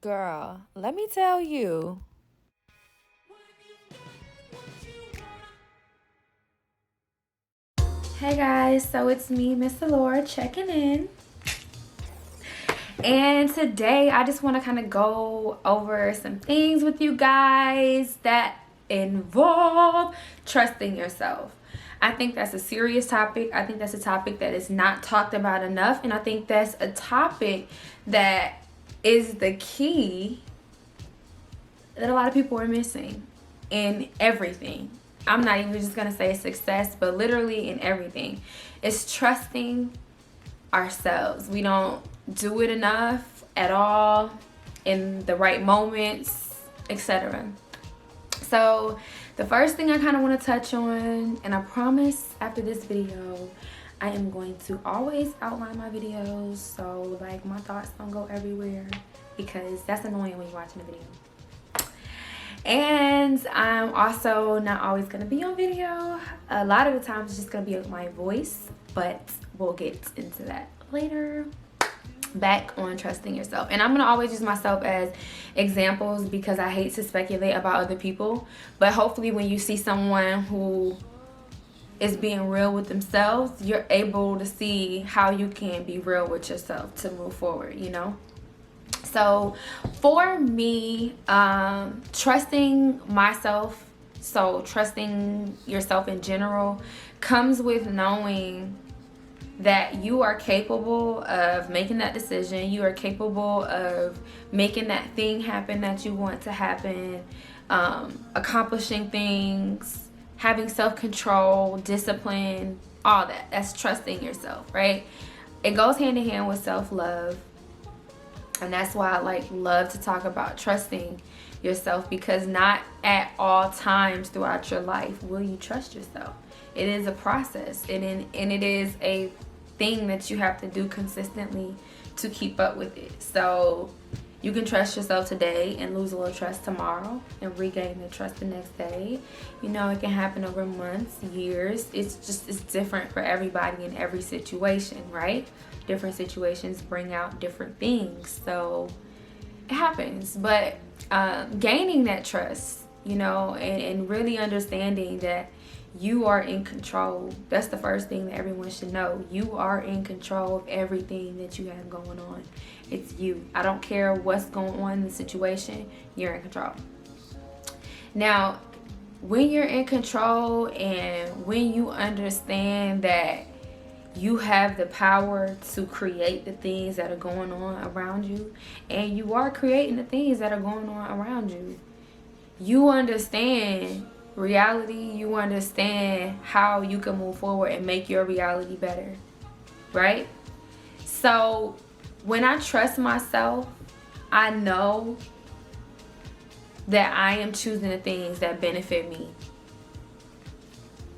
Girl, let me tell you. Hey guys, so it's me, Miss Allure, checking in. And today I just want to kind of go over some things with you guys that involve trusting yourself. I think that's a serious topic. I think that's a topic that is not talked about enough. And I think that's a topic that is the key that a lot of people are missing in everything. I'm not even just going to say success, but literally in everything. It's trusting ourselves. We don't do it enough at all in the right moments, etc. So the first thing I kind of want to touch on, and I promise after this video I am going to always outline my videos so like my thoughts don't go everywhere, because that's annoying when you're watching a video. And I'm also not always going to be on video. A lot of the times it's just going to be my voice, but we'll get into that later. Back on trusting yourself. And I'm going to always use myself as examples because I hate to speculate about other people. But hopefully when you see someone who is being real with themselves, you're able to see how you can be real with yourself to move forward, you know? So for me, trusting myself, so trusting yourself in general, comes with knowing that you are capable of making that decision. You are capable of making that thing happen that you want to happen, accomplishing things, having self-control, discipline, all that. That's trusting yourself, right? It goes hand in hand with self-love. And that's why I love to talk about trusting yourself, because not at all times throughout your life will you trust yourself. It is a process, and it is a thing that you have to do consistently to keep up with it. So you can trust yourself today and lose a little trust tomorrow and regain the trust the next day. You know, it can happen over months, years. It's different for everybody in every situation, right? Different situations bring out different things. So it happens. But gaining that trust, you know, and really understanding that you are in control. That's the first thing that everyone should know. You are in control of everything that you have going on. It's you. I don't care what's going on in the situation, you're in control. Now, when you're in control and when you understand that you have the power to create the things that are going on around you, and you are creating the things that are going on around you, you understand reality, you understand how you can move forward and make your reality better, right? So when I trust myself, I know that I am choosing the things that benefit me.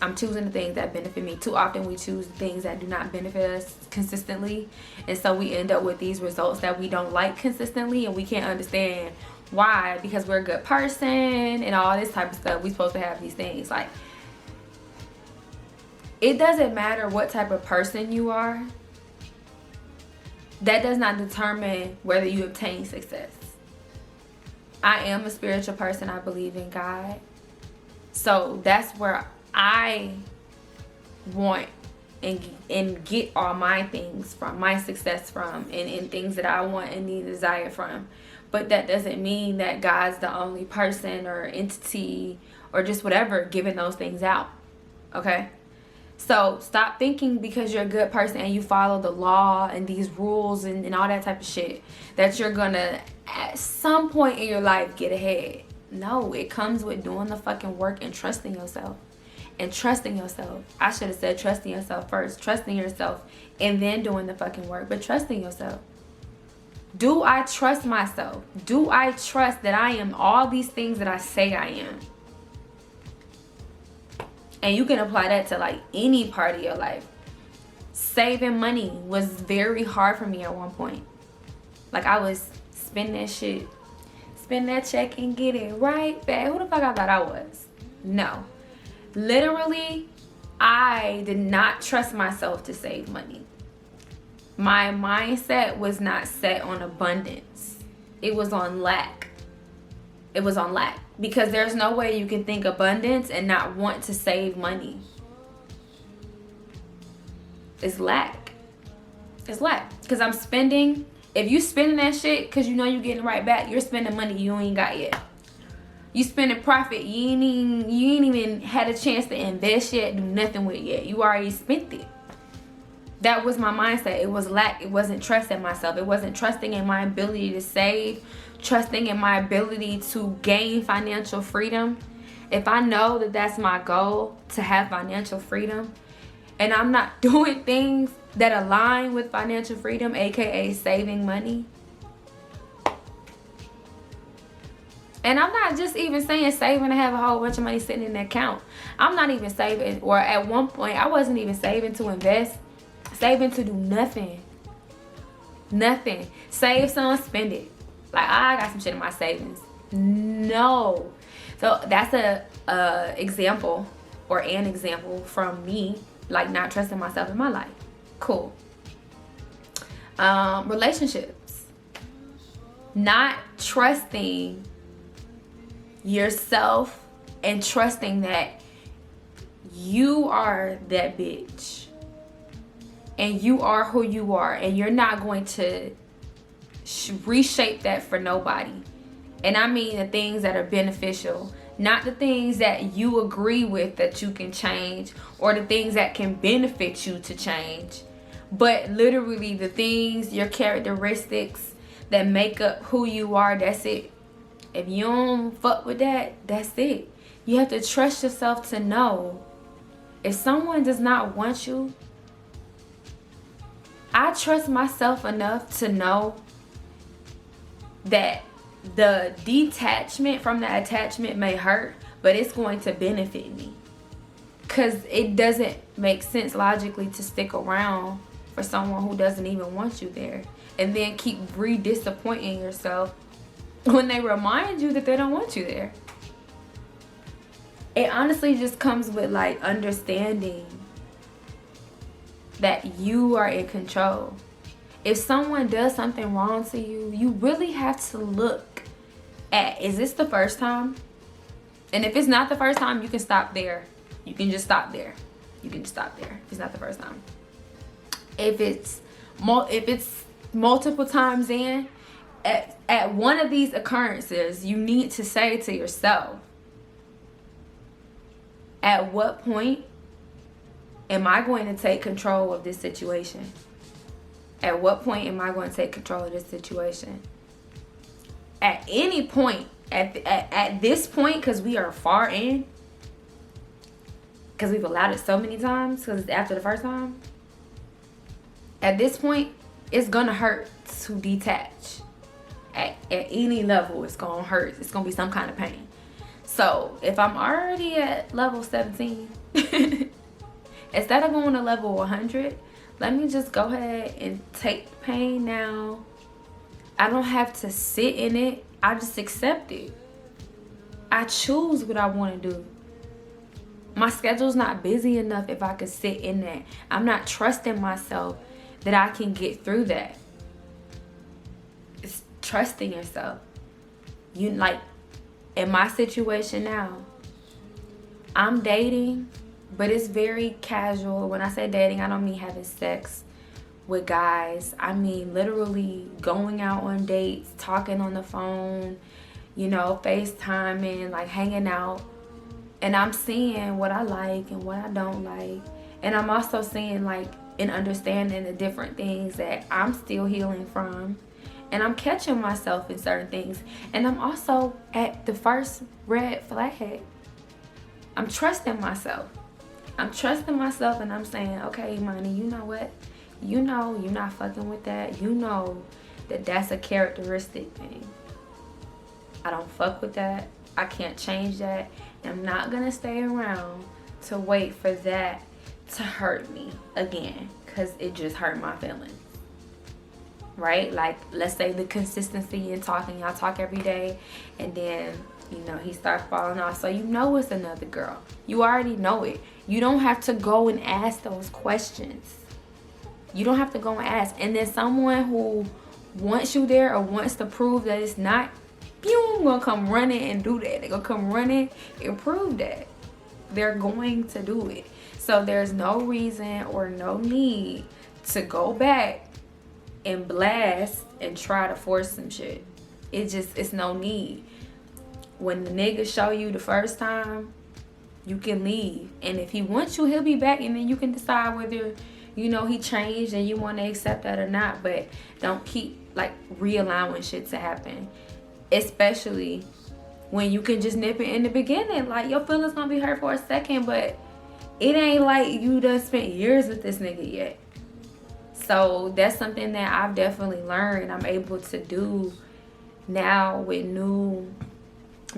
I'm choosing the things that benefit me. Too often we choose things that do not benefit us consistently, and so we end up with these results that we don't like consistently, and we can't understand why, because we're a good person and all this type of stuff. We're supposed to have these things. Like, it doesn't matter what type of person you are. That does not determine whether you obtain success. I am a spiritual person. I believe in God. So that's where I want and get all my things from, my success from, and things that I want and need, desire from. But that doesn't mean that God's the only person or entity or just whatever giving those things out. Okay? So stop thinking because you're a good person and you follow the law and these rules and all that type of shit that you're gonna at some point in your life get ahead. No, it comes with doing the fucking work and trusting yourself. And trusting yourself. I should have said trusting yourself first. Trusting yourself and then doing the fucking work. But trusting yourself. Do I trust myself? Do I trust that I am all these things that I say I am? And you can apply that to like any part of your life. Saving money was very hard for me at one point. Like, I was spend that shit, spend that check and get it right back. Who the fuck I thought I was? No. Literally, I did not trust myself to save money. My mindset was not set on abundance. It was on lack. It was on lack. Because there's no way you can think abundance and not want to save money. It's lack. It's lack. Because I'm spending. If you spending that shit because you know you're getting right back, you're spending money you ain't got yet. You spending profit you ain't even had a chance to invest yet, do nothing with it yet. You already spent it. That was my mindset. It was lack. It wasn't trusting myself. It wasn't trusting in my ability to save, trusting in my ability to gain financial freedom. If I know that that's my goal, to have financial freedom, and I'm not doing things that align with financial freedom, aka saving money. And I'm not just even saying saving to have a whole bunch of money sitting in the account. I'm not even saving, or at one point I wasn't even saving to invest, saving to do nothing. Nothing. Save some, spend it. Like, I got some shit in my savings. No. So that's a example, or an example from me, like not trusting myself in my life. Cool. Relationships. Not trusting yourself and trusting that you are that bitch and you are who you are, and you're not going to reshape that for nobody. And I mean the things that are beneficial, not the things that you agree with that you can change, or the things that can benefit you to change, but literally the things, your characteristics that make up who you are. That's it. If you don't fuck with that, that's it. You have to trust yourself to know if someone does not want you. I trust myself enough to know that the detachment from the attachment may hurt, but it's going to benefit me. Because it doesn't make sense logically to stick around for someone who doesn't even want you there, and then keep re-disappointing yourself when they remind you that they don't want you there. It honestly just comes with like understanding that you are in control. If someone does something wrong to you, you really have to look at, is this the first time? And if it's not the first time, you can stop there. You can just stop there. You can just stop there if it's not the first time. If it's multiple times in, at one of these occurrences, you need to say to yourself, at what point am I going to take control of this situation? At what point am I going to take control of this situation? At any point, at this point, because we are far in, because we've allowed it so many times, because it's after the first time, at this point, it's going to hurt to detach. At any level, it's going to hurt. It's going to be some kind of pain. So if I'm already at level 17, instead of going to level 100, let me just go ahead and take the pain now. I don't have to sit in it. I just accept it. I choose what I want to do. My schedule's not busy enough if I could sit in that. I'm not trusting myself that I can get through that. It's trusting yourself. You, like, in my situation now, I'm dating, but it's very casual. When I say dating, I don't mean having sex with guys. I mean literally going out on dates, talking on the phone, you know, FaceTiming, like hanging out. And I'm seeing what I like and what I don't like. And I'm also seeing, like, and understanding the different things that I'm still healing from. And I'm catching myself in certain things. And I'm also at the first red flag. I'm trusting myself. I'm trusting myself, and I'm saying, okay, Imani, you know what? You know you're not fucking with that. You know that that's a characteristic thing. I don't fuck with that. I can't change that. And I'm not going to stay around to wait for that to hurt me again, because it just hurt my feelings. Right? Like, let's say the consistency in talking. Y'all talk every day, and then, you know, he starts falling off. So you know it's another girl. You already know it. You don't have to go and ask those questions. You don't have to go and ask. And then someone who wants you there or wants to prove that it's not, boom, gonna come running and do that. They're gonna come running and prove that. They're going to do it. So there's no reason or no need to go back and blast and try to force some shit. It's no need. When the nigga show you the first time, you can leave. And if he wants you, he'll be back, and then you can decide whether, you know, he changed and you want to accept that or not. But don't keep like re-allowing shit to happen, especially when you can just nip it in the beginning. Like, your feelings gonna be hurt for a second, but it ain't like you done spent years with this nigga yet. So that's something that I've definitely learned. I'm able to do now with new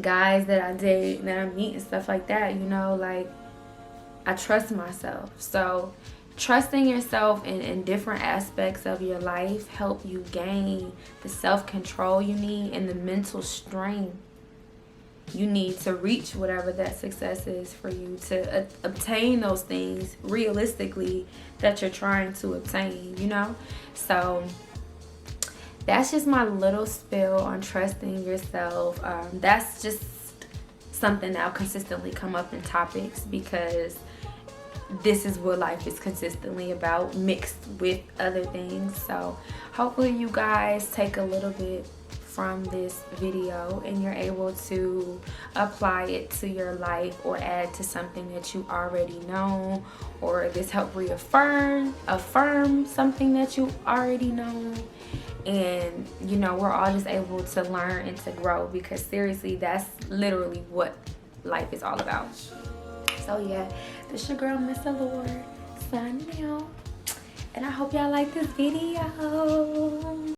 guys that I date, that I meet and stuff like that. You know, like, I trust myself. So trusting yourself in different aspects of your life help you gain the self-control you need and the mental strength you need to reach whatever that success is for you, to obtain those things realistically that you're trying to obtain, you know? So that's just my little spill on trusting yourself. That's just something that'll consistently come up in topics, because this is what life is consistently about, mixed with other things. So hopefully you guys take a little bit from this video and you're able to apply it to your life, or add to something that you already know, or this help affirm something that you already know. And you know, we're all just able to learn and to grow, because seriously, that's literally what life is all about. So yeah, this your girl Miss Allure signing out, and I hope y'all like this video.